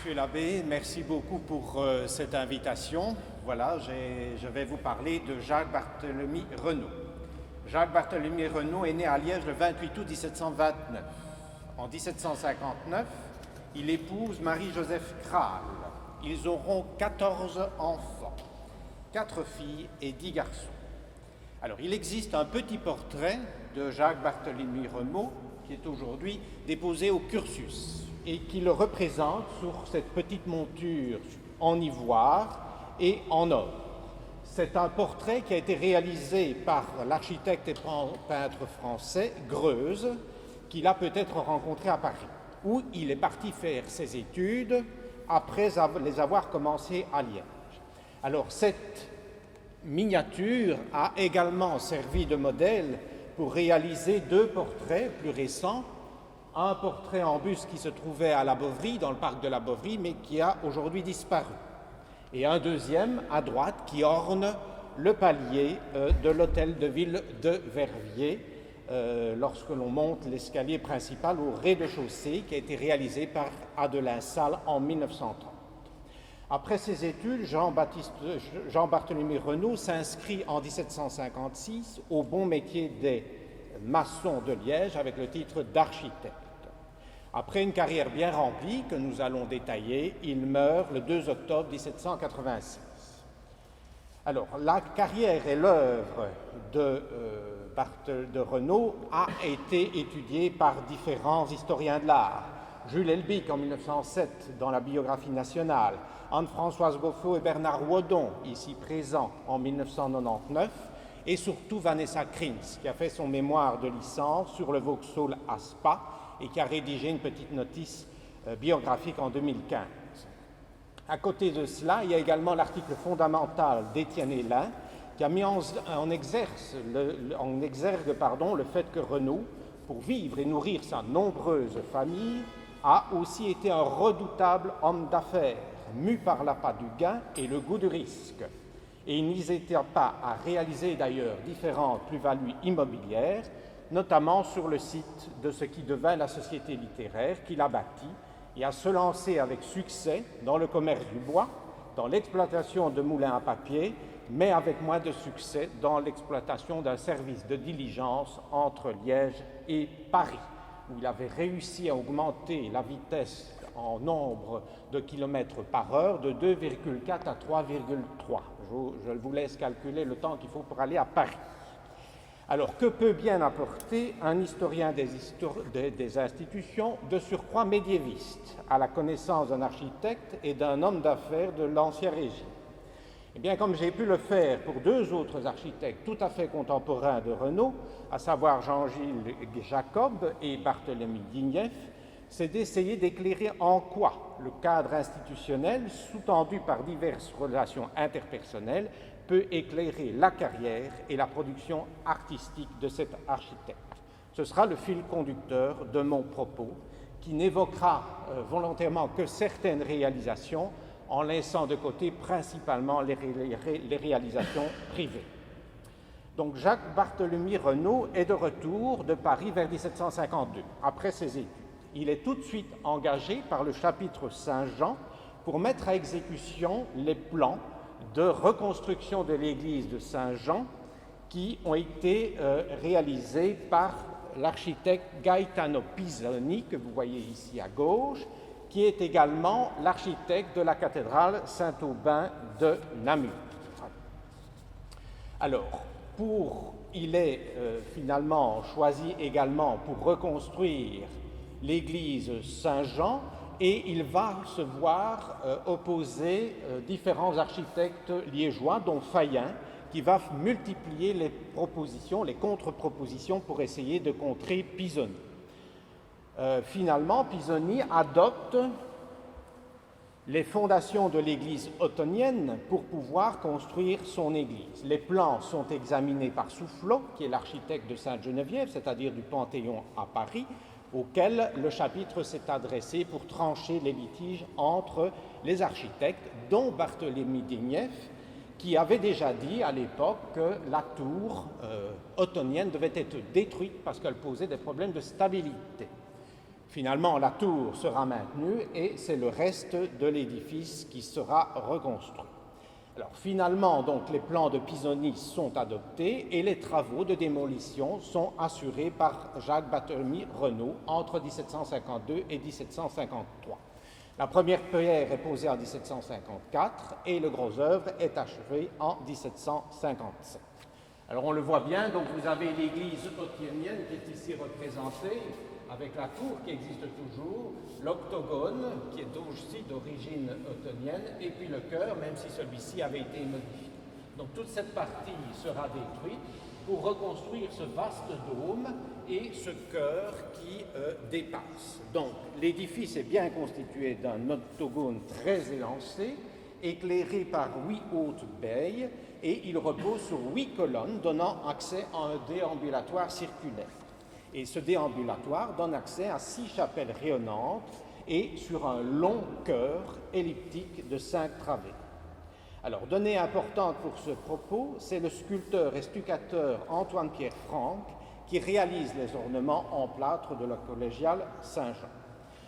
Monsieur l'abbé, merci beaucoup pour cette invitation. Voilà, je vais vous parler de Jacques-Barthélemy Renaud. Jacques-Barthélemy Renaud est né à Liège le 28 août 1729. En 1759, il épouse Marie-Joseph Kral. Ils auront 14 enfants, 4 filles et 10 garçons. Alors, il existe un petit portrait de Jacques-Barthélemy Renaud qui est aujourd'hui déposé au cursus et qui le représente sur cette petite monture en ivoire et en or. C'est un portrait qui a été réalisé par l'architecte et peintre français Greuze, qu'il a peut-être rencontré à Paris, où il est parti faire ses études après les avoir commencées à Liège. Alors cette miniature a également servi de modèle pour réaliser 2 portraits plus récents. Un portrait en buste qui se trouvait à la Bovry, dans le parc de la Bovry, mais qui a aujourd'hui disparu. Et un deuxième à droite qui orne le palier de l'hôtel de ville de Verviers, lorsque l'on monte l'escalier principal au rez-de-chaussée, qui a été réalisé par Adelin Salles en 1930. Après ses études, Jean-Barthélemy Renaud s'inscrit en 1756 au bon métier des maçons de Liège avec le titre d'architecte. Après une carrière bien remplie que nous allons détailler, il meurt le 2 octobre 1786. Alors, la carrière et l'œuvre de Renaud a été étudiée par différents historiens de l'art. Jules Elbic en 1907 dans la biographie nationale, Anne-Françoise Goffeau et Bernard Wodon, ici présents en 1999, et surtout Vanessa Krins, qui a fait son mémoire de licence sur le Vauxhall à Spa et qui a rédigé une petite notice biographique en 2015. À côté de cela, il y a également l'article fondamental d'Étienne Hélin, qui a mis en exergue le fait que Renaud, pour vivre et nourrir sa nombreuse famille, a aussi été un redoutable homme d'affaires, mu par l'appât du gain et le goût du risque. Et il n'hésitait pas à réaliser d'ailleurs différentes plus-values immobilières, notamment sur le site de ce qui devint la Société littéraire qu'il a bâti, et à se lancer avec succès dans le commerce du bois, dans l'exploitation de moulins à papier, mais avec moins de succès dans l'exploitation d'un service de diligence entre Liège et Paris, où il avait réussi à augmenter la vitesse en nombre de kilomètres par heure de 2,4 à 3,3. Je vous laisse calculer le temps qu'il faut pour aller à Paris. Alors, que peut bien apporter un historien des institutions, de surcroît médiéviste, à la connaissance d'un architecte et d'un homme d'affaires de l'Ancien Régime? Eh bien, comme j'ai pu le faire pour 2 autres architectes tout à fait contemporains de Renaud, à savoir Jean-Gilles Jacob et Barthélemy Guignef, c'est d'essayer d'éclairer en quoi le cadre institutionnel, sous-tendu par diverses relations interpersonnelles, peut éclairer la carrière et la production artistique de cet architecte. Ce sera le fil conducteur de mon propos, qui n'évoquera volontairement que certaines réalisations, en laissant de côté principalement les réalisations privées. Donc Jacques-Barthélemy Renaud est de retour de Paris vers 1752, après ses études. Il est tout de suite engagé par le chapitre Saint-Jean pour mettre à exécution les plans de reconstruction de l'église de Saint-Jean qui ont été réalisés par l'architecte Gaetano Pisoni, que vous voyez ici à gauche, qui est également l'architecte de la cathédrale Saint-Aubin de Namur. Alors, il est finalement choisi également pour reconstruire l'église Saint-Jean, et il va se voir opposer différents architectes liégeois, dont Fayen, qui va multiplier les propositions, les contre-propositions pour essayer de contrer Pisoni. Finalement, Pisoni adopte les fondations de l'église ottonienne pour pouvoir construire son église. Les plans sont examinés par Soufflot, qui est l'architecte de Sainte-Geneviève, c'est-à-dire du Panthéon à Paris, auquel le chapitre s'est adressé pour trancher les litiges entre les architectes, dont Barthélemy Guignef, qui avait déjà dit à l'époque que la tour ottonienne devait être détruite parce qu'elle posait des problèmes de stabilité. Finalement, la tour sera maintenue et c'est le reste de l'édifice qui sera reconstruit. Alors finalement, donc, les plans de Pisoni sont adoptés et les travaux de démolition sont assurés par Jacques-Barthélemy Renaud entre 1752 et 1753. La première pierre est posée en 1754 et le gros œuvre est achevé en 1757. Alors on le voit bien, donc vous avez l'église ottienienne qui est ici représentée, avec la tour qui existe toujours, l'octogone qui est aussi d'origine ottonienne, et puis le chœur, même si celui-ci avait été modifié. Donc toute cette partie sera détruite pour reconstruire ce vaste dôme et ce chœur qui dépasse. Donc l'édifice est bien constitué d'un octogone très élancé, éclairé par 8 hautes baies, et il repose sur 8 colonnes donnant accès à un déambulatoire circulaire. Et ce déambulatoire donne accès à 6 chapelles rayonnantes et sur un long chœur elliptique de 5 travées. Alors, donnée importante pour ce propos, c'est le sculpteur et stuccateur Antoine-Pierre Franck qui réalise les ornements en plâtre de la collégiale Saint-Jean.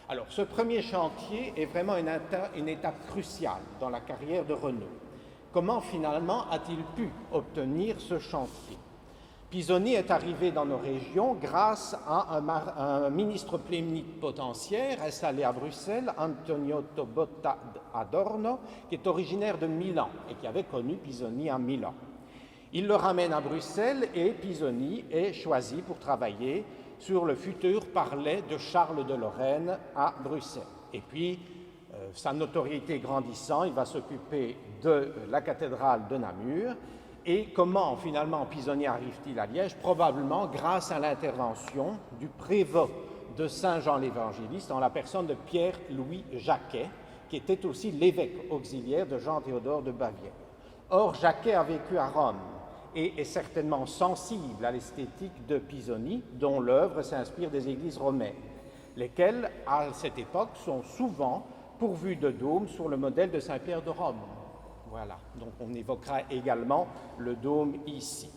Alors, ce premier chantier est vraiment une étape cruciale dans la carrière de Renaud. Comment finalement a-t-il pu obtenir ce chantier? Pisoni est arrivé dans nos régions grâce à un ministre plénipotentiaire installé à Bruxelles, Antoniotto Botta Adorno, qui est originaire de Milan et qui avait connu Pisoni à Milan. Il le ramène à Bruxelles et Pisoni est choisi pour travailler sur le futur palais de Charles de Lorraine à Bruxelles. Et puis, sa notoriété grandissant, il va s'occuper de la cathédrale de Namur. Et comment finalement Pisoni arrive-t-il à Liège? Probablement grâce à l'intervention du prévôt de Saint-Jean l'Évangéliste en la personne de Pierre-Louis Jacquet, qui était aussi l'évêque auxiliaire de Jean-Théodore de Bavière. Or, Jacquet a vécu à Rome et est certainement sensible à l'esthétique de Pisoni, dont l'œuvre s'inspire des églises romaines, lesquelles, à cette époque, sont souvent pourvues de dômes sur le modèle de Saint-Pierre de Rome. Voilà, donc on évoquera également le dôme ici.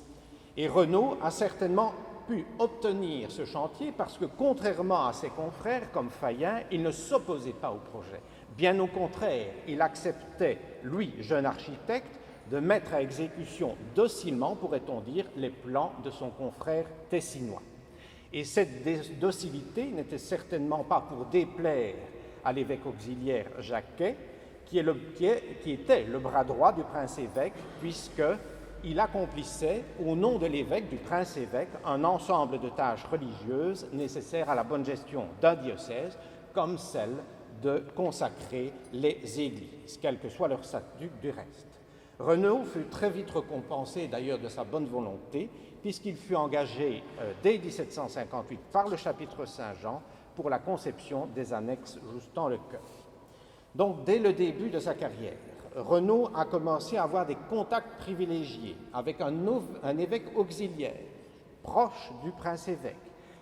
Et Renaud a certainement pu obtenir ce chantier parce que, contrairement à ses confrères comme Fayen, il ne s'opposait pas au projet. Bien au contraire, il acceptait, lui, jeune architecte, de mettre à exécution docilement, pourrait-on dire, les plans de son confrère tessinois. Et cette docilité n'était certainement pas pour déplaire à l'évêque auxiliaire Jacquet, qui était le bras droit du prince-évêque, puisqu'il accomplissait, au nom de l'évêque, du prince-évêque, un ensemble de tâches religieuses nécessaires à la bonne gestion d'un diocèse, comme celle de consacrer les églises, quel que soit leur statut du reste. Renaud fut très vite récompensé d'ailleurs de sa bonne volonté, puisqu'il fut engagé dès 1758 par le chapitre Saint-Jean pour la conception des annexes ajustant le chœur. Donc, dès le début de sa carrière, Renaud a commencé à avoir des contacts privilégiés avec un évêque auxiliaire, proche du prince-évêque,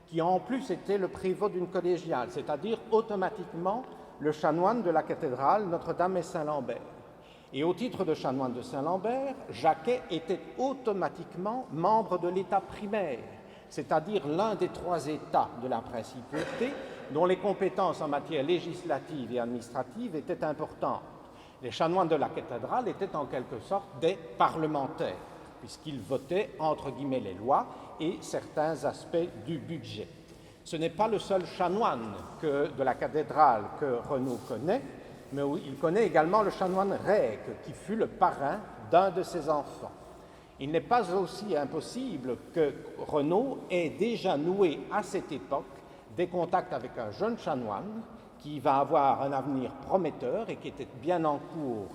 qui en plus était le prévôt d'une collégiale, c'est-à-dire automatiquement le chanoine de la cathédrale Notre-Dame et Saint-Lambert. Et au titre de chanoine de Saint-Lambert, Jacquet était automatiquement membre de l'État primaire, c'est-à-dire l'un des 3 États de la principauté, dont les compétences en matière législative et administrative étaient importantes. Les chanoines de la cathédrale étaient en quelque sorte des parlementaires, puisqu'ils votaient entre guillemets les lois et certains aspects du budget. Ce n'est pas le seul chanoine de la cathédrale que Renaud connaît, mais il connaît également le chanoine Règue, qui fut le parrain d'un de ses enfants. Il n'est pas aussi impossible que Renaud ait déjà noué à cette époque des contacts avec un jeune chanoine qui va avoir un avenir prometteur et qui était bien en cours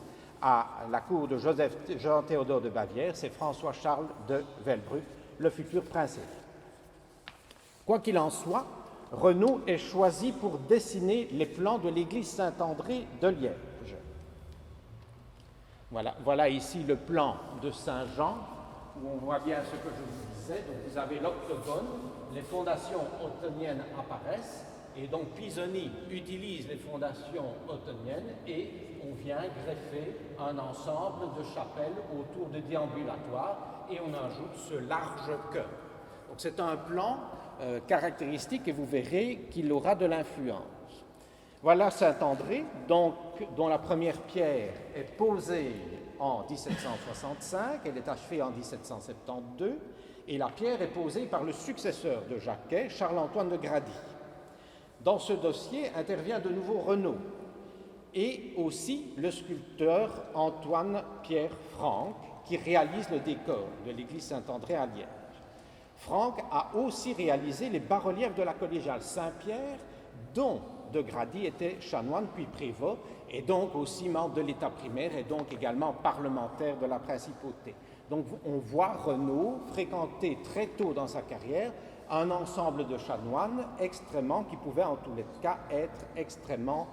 à la cour de Jean-Théodore de Bavière, c'est François-Charles de Velbruck, le futur prince-évêque. Quoi qu'il en soit, Renaud est choisi pour dessiner les plans de l'église Saint-André de Liège. Voilà ici le plan de Saint-Jean, où on voit bien ce que je vous disais. Donc vous avez l'octogone, les fondations ottoniennes apparaissent, et donc Pisoni utilise les fondations ottoniennes et on vient greffer un ensemble de chapelles autour de déambulatoires et on ajoute ce large chœur. Donc c'est un plan caractéristique et vous verrez qu'il aura de l'influence. Voilà Saint-André, dont la première pierre est posée en 1765, elle est achevée en 1772, et la pierre est posée par le successeur de Jacquet, Charles-Antoine de Grady. Dans ce dossier intervient de nouveau Renaud et aussi le sculpteur Antoine-Pierre Franck, qui réalise le décor de l'église Saint-André à Liège. Franck a aussi réalisé les bas-reliefs de la collégiale Saint-Pierre, dont de Grady était chanoine puis prévôt, et donc aussi membre de l'État primaire et donc également parlementaire de la principauté. Donc on voit Renaud fréquenter très tôt dans sa carrière un ensemble de chanoines qui pouvaient en tous les cas être extrêmement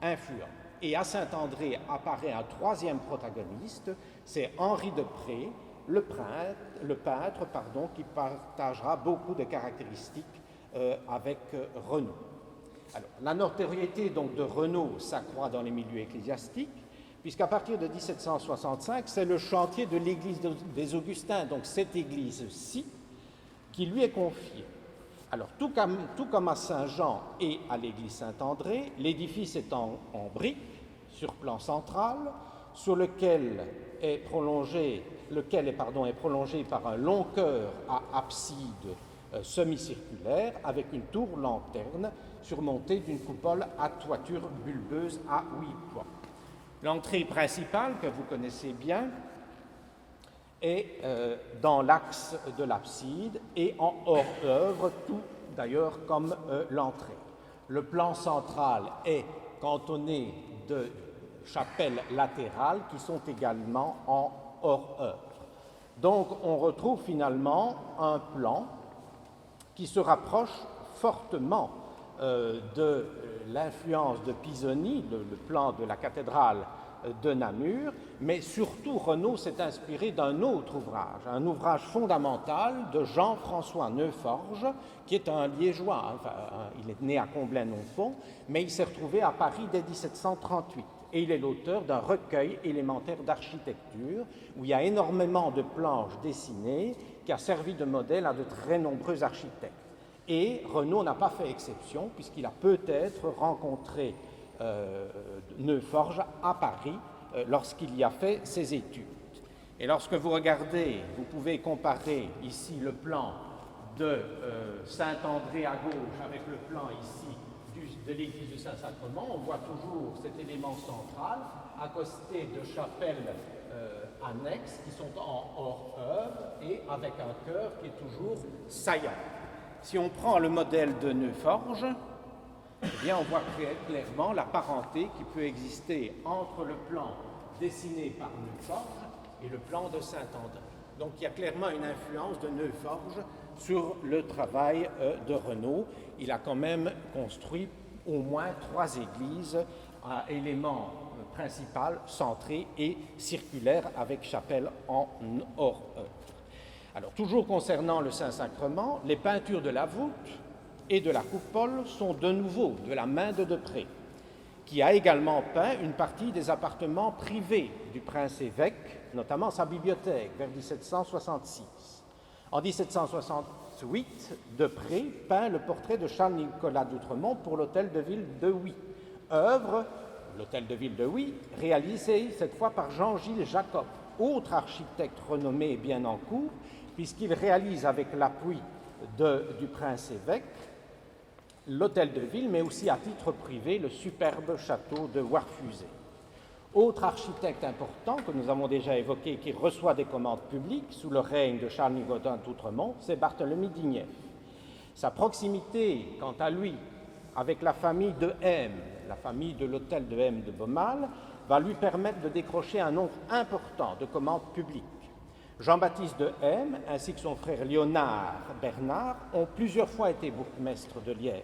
influents. Et à Saint-André apparaît un troisième protagoniste, c'est Henri de Pré, le peintre, qui partagera beaucoup de caractéristiques avec Renaud. Alors, la notoriété donc de Renaud s'accroît dans les milieux ecclésiastiques, puisqu'à partir de 1765, c'est le chantier de l'église des Augustins, donc cette église-ci, qui lui est confiée. Alors, tout comme à Saint-Jean et à l'église Saint-André, l'édifice est en briques, sur plan central, sur lequel est prolongé par un long chœur à abside semi-circulaire avec une tour-lanterne surmontée d'une coupole à toiture bulbeuse à 8 points. L'entrée principale, que vous connaissez bien, est dans l'axe de l'abside et en hors-œuvre, tout d'ailleurs comme l'entrée. Le plan central est cantonné de chapelles latérales qui sont également en hors-œuvre. Donc on retrouve finalement un plan qui se rapproche fortement de l'influence de Pisoni, le plan de la cathédrale de Namur, mais surtout Renaud s'est inspiré d'un autre ouvrage, un ouvrage fondamental de Jean-François Neuforge, qui est un liégeois, il est né à Comblain-non-Font, mais il s'est retrouvé à Paris dès 1738. Et il est l'auteur d'un recueil élémentaire d'architecture où il y a énormément de planches dessinées qui a servi de modèle à de très nombreux architectes. Et Renaud n'a pas fait exception puisqu'il a peut-être rencontré Neuforge à Paris lorsqu'il y a fait ses études. Et lorsque vous regardez, vous pouvez comparer ici le plan de Saint-André à gauche avec le plan ici de l'église du Saint-Sacrement, on voit toujours cet élément central accosté de chapelles annexes qui sont en hors-œuvre et avec un chœur qui est toujours saillant. Si on prend le modèle de Neuforge, eh bien on voit clairement la parenté qui peut exister entre le plan dessiné par Neuforge et le plan de Saint-André. Donc il y a clairement une influence de Neuforge sur le travail de Renaud. Il a quand même construit au moins 3 églises à éléments principal, centré et circulaire avec chapelle en hors-œuvre. Alors, toujours concernant le Saint-Sacrement, les peintures de la voûte et de la coupole sont de nouveau de la main de Depré, qui a également peint une partie des appartements privés du prince-évêque, notamment sa bibliothèque, vers 1766. En 1768, Depré peint le portrait de Charles-Nicolas d'Outremont pour l'hôtel de ville de Huy, œuvre, l'hôtel de ville de Huy, réalisée cette fois par Jean-Gilles Jacob, autre architecte renommé et bien en cours, puisqu'il réalise avec l'appui du prince-évêque l'hôtel de ville, mais aussi à titre privé le superbe château de Warfusé. Autre architecte important que nous avons déjà évoqué, qui reçoit des commandes publiques sous le règne de Charles-Nicolas d'Outremont, c'est Barthélemy d'Ignève. Sa proximité, quant à lui, avec la famille de M, la famille de l'hôtel de M de Beaumal, va lui permettre de décrocher un nombre important de commandes publiques. Jean-Baptiste de M, ainsi que son frère Léonard Bernard, ont plusieurs fois été bourgmestres de Liège.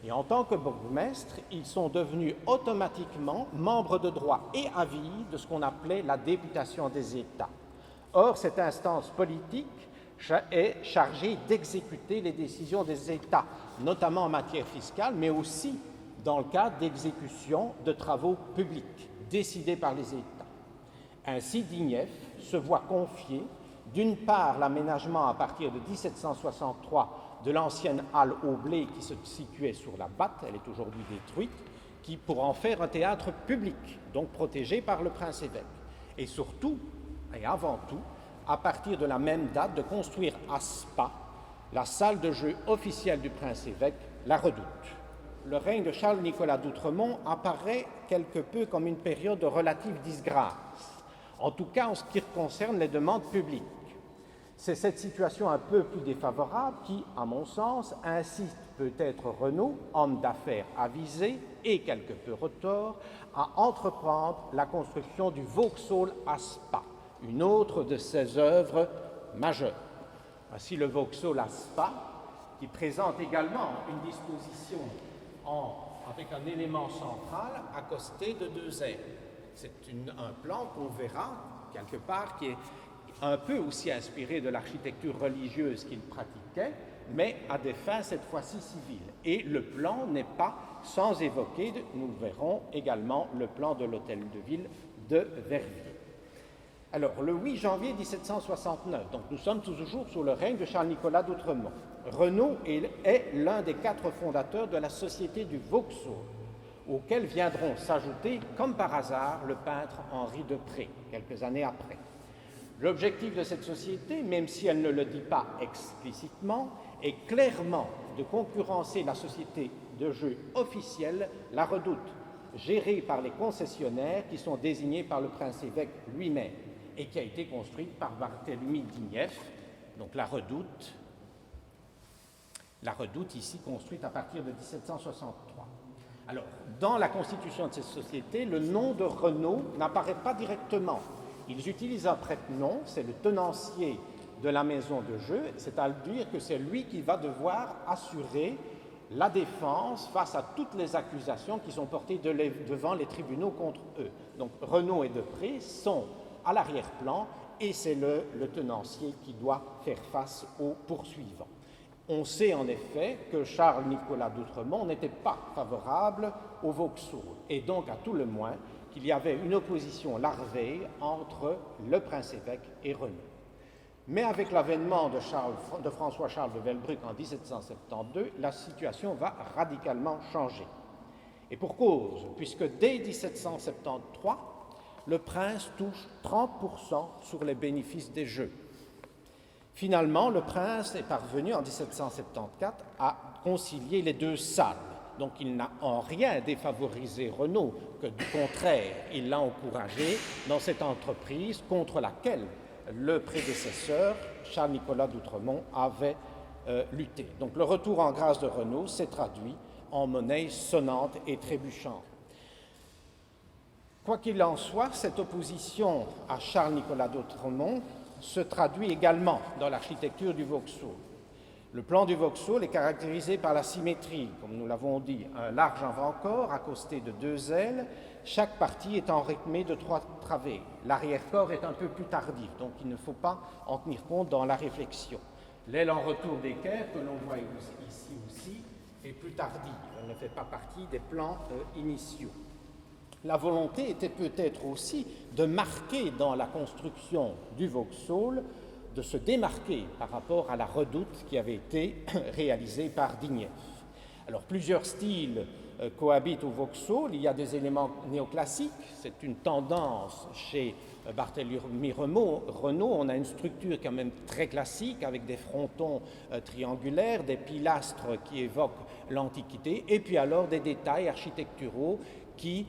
Et en tant que bourgmestres, ils sont devenus automatiquement membres de droit et à vie de ce qu'on appelait la députation des États. Or, cette instance politique est chargée d'exécuter les décisions des États, notamment en matière fiscale, mais aussi dans le cadre d'exécution de travaux publics décidés par les États. Ainsi, Dignef se voit confier, d'une part, l'aménagement à partir de 1763 de l'ancienne halle au blé qui se situait sur la Batte, elle est aujourd'hui détruite, qui pour en faire un théâtre public, donc protégé par le prince-évêque. Et surtout, et avant tout, à partir de la même date, de construire à Spa la salle de jeu officielle du prince-évêque, la Redoute. Le règne de Charles-Nicolas d'Outremont apparaît quelque peu comme une période de relative disgrâce, en tout cas en ce qui concerne les demandes publiques. C'est cette situation un peu plus défavorable qui, à mon sens, incite peut-être Renaud, homme d'affaires avisé et quelque peu retors, à entreprendre la construction du Vauxhall à Spa, une autre de ses œuvres majeures. Ainsi, le Vauxhall à Spa, qui présente également une disposition avec un élément central accosté de 2 ailes. C'est un plan qu'on verra quelque part qui est un peu aussi inspiré de l'architecture religieuse qu'il pratiquait, mais à des fins cette fois-ci civiles. Et le plan n'est pas sans évoquer, nous le verrons également, le plan de l'hôtel de ville de Verviers. Alors, le 8 janvier 1769, donc nous sommes toujours sous le règne de Charles-Nicolas d'Outremont. Renaud est l'un des 4 fondateurs de la Société du Vauxhall, auxquels viendront s'ajouter, comme par hasard, le peintre Henri Depré, quelques années après. L'objectif de cette société, même si elle ne le dit pas explicitement, est clairement de concurrencer la société de jeu officielle, la Redoute, gérée par les concessionnaires qui sont désignés par le prince-évêque lui-même et qui a été construite par Barthélemy d'Ignef, donc la Redoute ici construite à partir de 1763. Alors, dans la constitution de cette société, le nom de Renaud n'apparaît pas directement. Ils utilisent un prête-nom, c'est le tenancier de la maison de jeu, c'est-à-dire que c'est lui qui va devoir assurer la défense face à toutes les accusations qui sont portées devant les tribunaux contre eux. Donc Renaud et Depré sont à l'arrière-plan et c'est le tenancier qui doit faire face aux poursuivants. On sait en effet que Charles-Nicolas d'Outremont n'était pas favorable au Vauxhall et donc à tout le moins qu'il y avait une opposition larvée entre le prince-évêque et Renaud. Mais avec l'avènement de François-Charles de Velbruck en 1772, la situation va radicalement changer. Et pour cause, puisque dès 1773, le prince touche 30% sur les bénéfices des jeux. Finalement, le prince est parvenu en 1774 à concilier les 2 salles. Donc il n'a en rien défavorisé Renaud, que du contraire, il l'a encouragé dans cette entreprise contre laquelle le prédécesseur, Charles-Nicolas d'Outremont, avait lutté. Donc le retour en grâce de Renaud s'est traduit en monnaie sonnante et trébuchante. Quoi qu'il en soit, cette opposition à Charles-Nicolas d'Outremont se traduit également dans l'architecture du Vauxhall. Le plan du Vauxhall est caractérisé par la symétrie, comme nous l'avons dit, un large avant-corps accosté de 2 ailes, chaque partie étant rythmée de 3 travées. L'arrière-corps est un peu plus tardif, donc il ne faut pas en tenir compte dans la réflexion. L'aile en retour d'équerre, que l'on voit ici aussi, est plus tardive, elle ne fait pas partie des plans initiaux. La volonté était peut-être aussi de marquer dans la construction du Vauxhall, de se démarquer par rapport à la Redoute qui avait été réalisée par Dignef. Alors plusieurs styles cohabitent au Vauxhall. Il y a des éléments néoclassiques, c'est une tendance chez Barthélemy Renaud. On a une structure quand même très classique avec des frontons triangulaires, des pilastres qui évoquent l'Antiquité et puis alors des détails architecturaux qui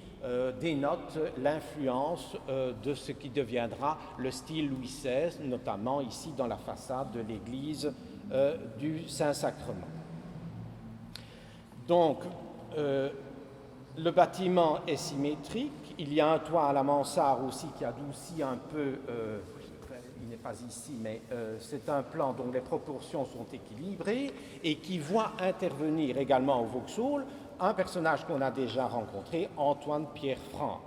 dénote l'influence de ce qui deviendra le style Louis XVI, notamment ici dans la façade de l'église du Saint-Sacrement. Donc, le bâtiment est symétrique, il y a un toit à la mansarde aussi qui adoucit un peu, il n'est pas ici, mais c'est un plan dont les proportions sont équilibrées et qui voit intervenir également au Vauxhall un personnage qu'on a déjà rencontré, Antoine-Pierre Franck.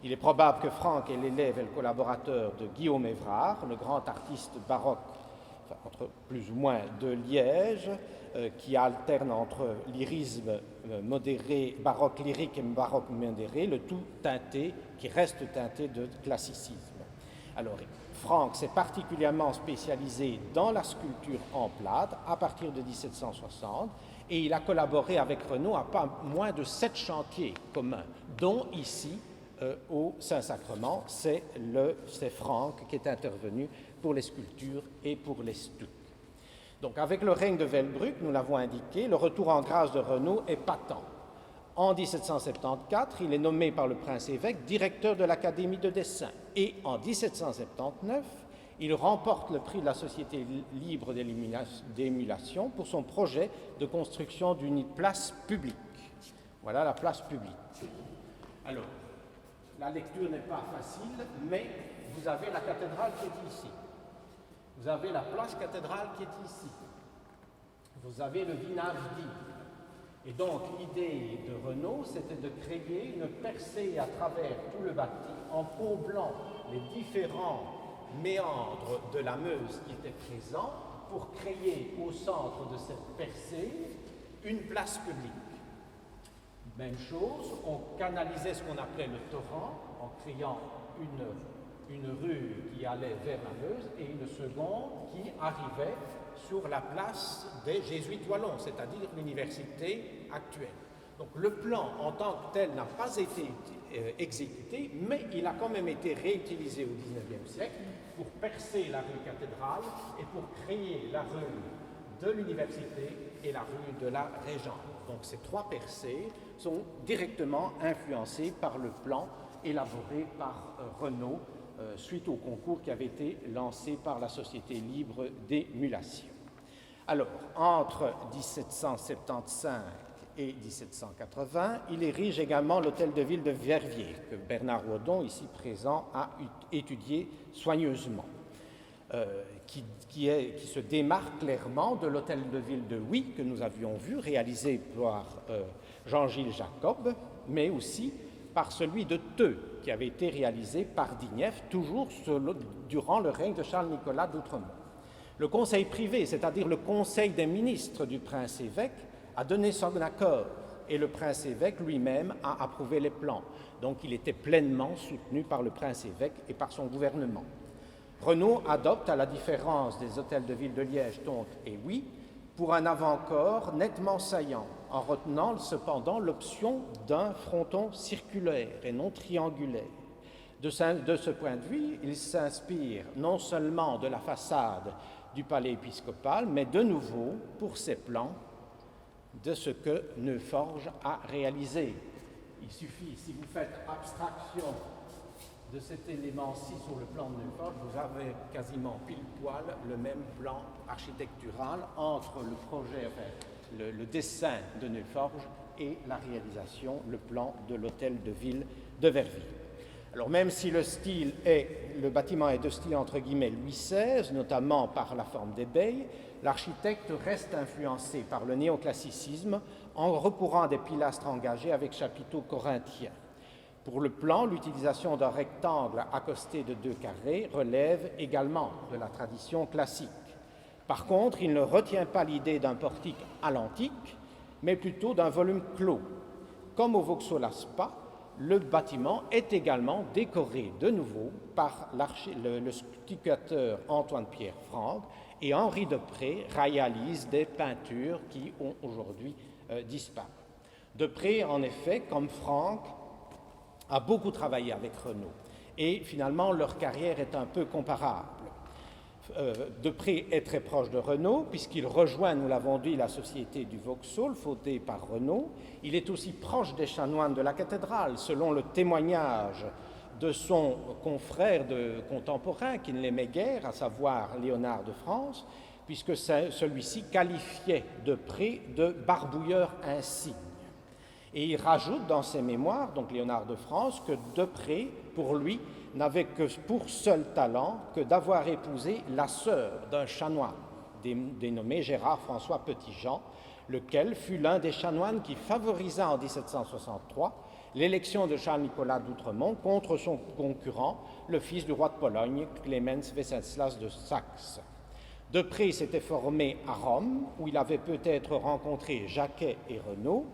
Il est probable que Franck est l'élève et le collaborateur de Guillaume Évrard, le grand artiste baroque, entre plus ou moins de Liège, qui alterne entre lyrisme modéré, baroque lyrique et baroque modéré, le tout teinté, qui reste teinté de classicisme. Alors, Franck s'est particulièrement spécialisé dans la sculpture en plâtre à partir de 1760 et il a collaboré avec Renaud à pas moins de 7 chantiers communs, dont ici, au Saint-Sacrement, c'est Franck qui est intervenu pour les sculptures et pour les stucs. Donc avec le règne de Wellbruck, nous l'avons indiqué, le retour en grâce de Renaud est patent. En 1774, il est nommé par le prince-évêque directeur de l'Académie de dessin et en 1779, il remporte le prix de la Société libre d'émulation pour son projet de construction d'une place publique. Voilà la place publique. Alors, la lecture n'est pas facile, mais vous avez la cathédrale qui est ici. Vous avez la place cathédrale qui est ici. Vous avez le vinage dit. Et donc, l'idée de Renaud, c'était de créer une percée à travers tout le bâti en comblant les différents méandres de la Meuse qui étaient présents pour créer au centre de cette percée une place publique. Même chose, on canalisait ce qu'on appelait le torrent en créant une rue qui allait vers la Meuse et une seconde qui arrivait sur la place des Jésuites wallons, c'est-à-dire l'université actuelle. Donc le plan en tant que tel n'a pas été exécuté, mais il a quand même été réutilisé au XIXe siècle pour percer la rue Cathédrale et pour créer la rue de l'université et la rue de la Régence. Donc ces 3 percées sont directement influencées par le plan élaboré par Renaud suite au concours qui avait été lancé par la Société libre d'émulation. Alors, entre 1775 et 1780, il érige également l'hôtel de ville de Verviers, que Bernard Rodon, ici présent, a étudié soigneusement, qui se démarque clairement de l'hôtel de ville de Huy, que nous avions vu, réalisé par Jean-Gilles Jacob, mais aussi par celui de Theux, qui avait été réalisé par Dignef, toujours durant le règne de Charles-Nicolas d'Outremont. Le conseil privé, c'est-à-dire le conseil des ministres du prince-évêque, a donné son accord et le prince-évêque lui-même a approuvé les plans. Donc il était pleinement soutenu par le prince-évêque et par son gouvernement. Renaud adopte, à la différence des hôtels de ville de Liège, Tonte et Huy, pour un avant-corps nettement saillant, en retenant cependant l'option d'un fronton circulaire et non triangulaire. De ce point de vue, il s'inspire non seulement de la façade du palais épiscopal, mais de nouveau, pour ses plans, de ce que Neuforge a réalisé. Il suffit, si vous faites abstraction de cet élément-ci sur le plan de Neuforge, vous avez quasiment pile poil le même plan architectural entre le projet, le dessin de Neuforge et la réalisation, le plan de l'hôtel de ville de Verviers. Alors même si le bâtiment est de style entre guillemets Louis XVI, notamment par la forme des baies, l'architecte reste influencé par le néoclassicisme en recourant à des pilastres engagés avec chapiteaux corinthiens. Pour le plan, l'utilisation d'un rectangle accosté de 2 carrés relève également de la tradition classique. Par contre, il ne retient pas l'idée d'un portique à l'antique, mais plutôt d'un volume clos. Comme au Vauxhall Spa, le bâtiment est également décoré de nouveau par le stuccateur Antoine-Pierre Franck et Henri Depré réalise des peintures qui ont aujourd'hui disparu. Depré, en effet, comme Franck, a beaucoup travaillé avec Renaud et finalement leur carrière est un peu comparable. Depré est très proche de Renaud puisqu'il rejoint, nous l'avons dit, la société du Vauxhall fondée par Renaud. Il est aussi proche des chanoines de la cathédrale, selon le témoignage de son confrère contemporain qui ne l'aimait guère, à savoir Léonard de France, puisque celui-ci qualifiait Depré de barbouilleur insigne. Et il rajoute dans ses mémoires, donc Léonard de France, que Depré, pour lui, n'avait que pour seul talent que d'avoir épousé la sœur d'un chanoine, dénommé Gérard-François Petit-Jean, lequel fut l'un des chanoines qui favorisa en 1763 l'élection de Charles-Nicolas d'Outremont contre son concurrent, le fils du roi de Pologne, Clemens Wenceslas de Saxe. Depré s'était formé à Rome, où il avait peut-être rencontré Jacquet et Renaud,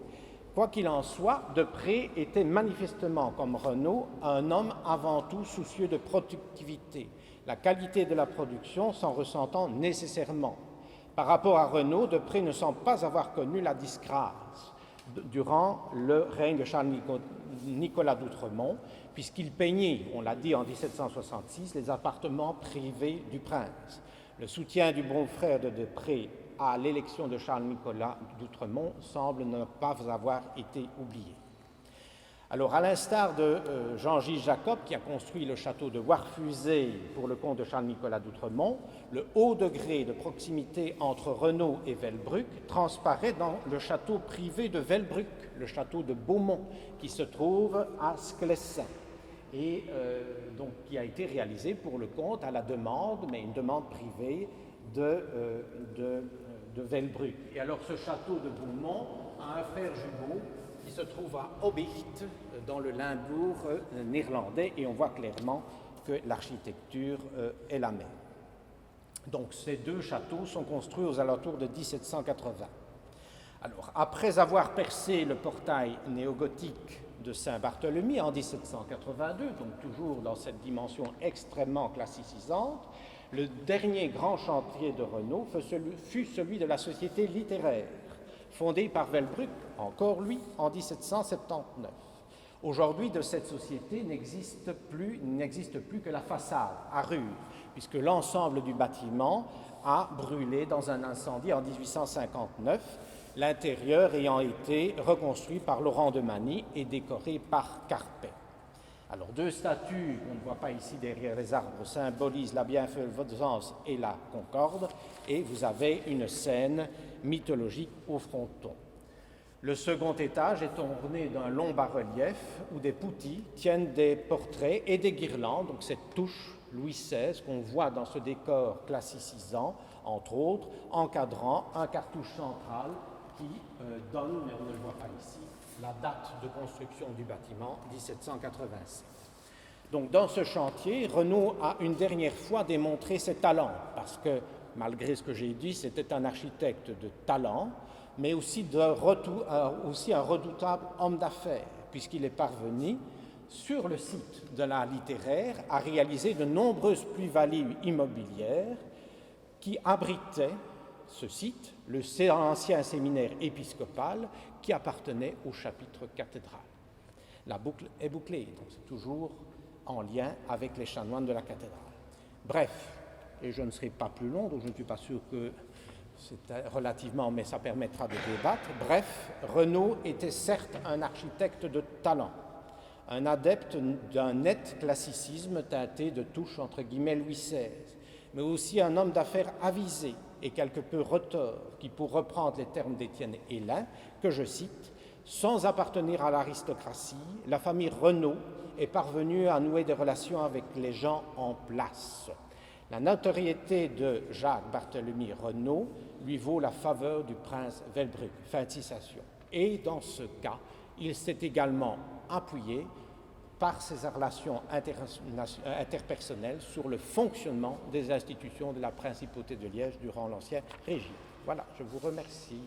Quoi qu'il en soit, Deprez était manifestement, comme Renaud, un homme avant tout soucieux de productivité, la qualité de la production s'en ressentant nécessairement. Par rapport à Renaud, Deprez ne semble pas avoir connu la disgrâce durant le règne de Charles-Nicolas d'Outremont, puisqu'il peignait, on l'a dit en 1766, les appartements privés du prince. Le soutien du bon frère de Deprez à l'élection de Charles-Nicolas d'Outremont semble ne pas avoir été oublié. Alors, à l'instar de Jean-Gilles Jacob, qui a construit le château de Warfusé pour le comte de Charles-Nicolas d'Outremont, le haut degré de proximité entre Renaud et Velbruck transparaît dans le château privé de Velbruck, le château de Beaumont, qui se trouve à Sclessin, et donc qui a été réalisé pour le comte à la demande, mais une demande privée de Velbruck. Et alors ce château de Beaumont a un frère jumeau qui se trouve à Obicht, dans le Limbourg néerlandais, et on voit clairement que l'architecture est la même. Donc ces deux châteaux sont construits aux alentours de 1780. Alors, après avoir percé le portail néogothique de Saint-Barthélemy en 1782, donc toujours dans cette dimension extrêmement classicisante, le dernier grand chantier de Renaud fut celui de la Société littéraire, fondée par Velbruck, encore lui, en 1779. Aujourd'hui, de cette société n'existe plus que la façade à rues, puisque l'ensemble du bâtiment a brûlé dans un incendie en 1859, l'intérieur ayant été reconstruit par Laurent de Magny et décoré par Carpet. Alors, deux statues, on ne voit pas ici derrière les arbres, symbolisent la bienfaisance et la concorde, et vous avez une scène mythologique au fronton. Le second étage est orné d'un long bas-relief où des poutis tiennent des portraits et des guirlandes, donc cette touche Louis XVI qu'on voit dans ce décor classicisant, entre autres, encadrant un cartouche central qui donne, mais on ne le voit pas ici, la date de construction du bâtiment, 1787. Donc dans ce chantier, Renaud a une dernière fois démontré ses talents, parce que malgré ce que j'ai dit, c'était un architecte de talent, mais aussi un redoutable homme d'affaires, puisqu'il est parvenu, sur le site de la littéraire, à réaliser de nombreuses plus-values immobilières qui abritaient ce site, l'ancien séminaire épiscopal qui appartenait au chapitre cathédral. La boucle est bouclée, donc c'est toujours en lien avec les chanoines de la cathédrale. Bref, et je ne serai pas plus long, donc je ne suis pas sûr que c'est relativement, mais ça permettra de débattre. Bref, Renaud était certes un architecte de talent, un adepte d'un net classicisme teinté de touches entre guillemets Louis XVI, mais aussi un homme d'affaires avisé et quelque peu retors, qui, pour reprendre les termes d'Étienne Hélin, que je cite, « Sans appartenir à l'aristocratie, la famille Renaud est parvenue à nouer des relations avec les gens en place. La notoriété de Jacques-Barthélemy Renaud lui vaut la faveur du prince Velbruck. » Fin de citation. Et dans ce cas, il s'est également appuyé par ses relations interpersonnelles sur le fonctionnement des institutions de la principauté de Liège durant l'Ancien Régime. Voilà, je vous remercie.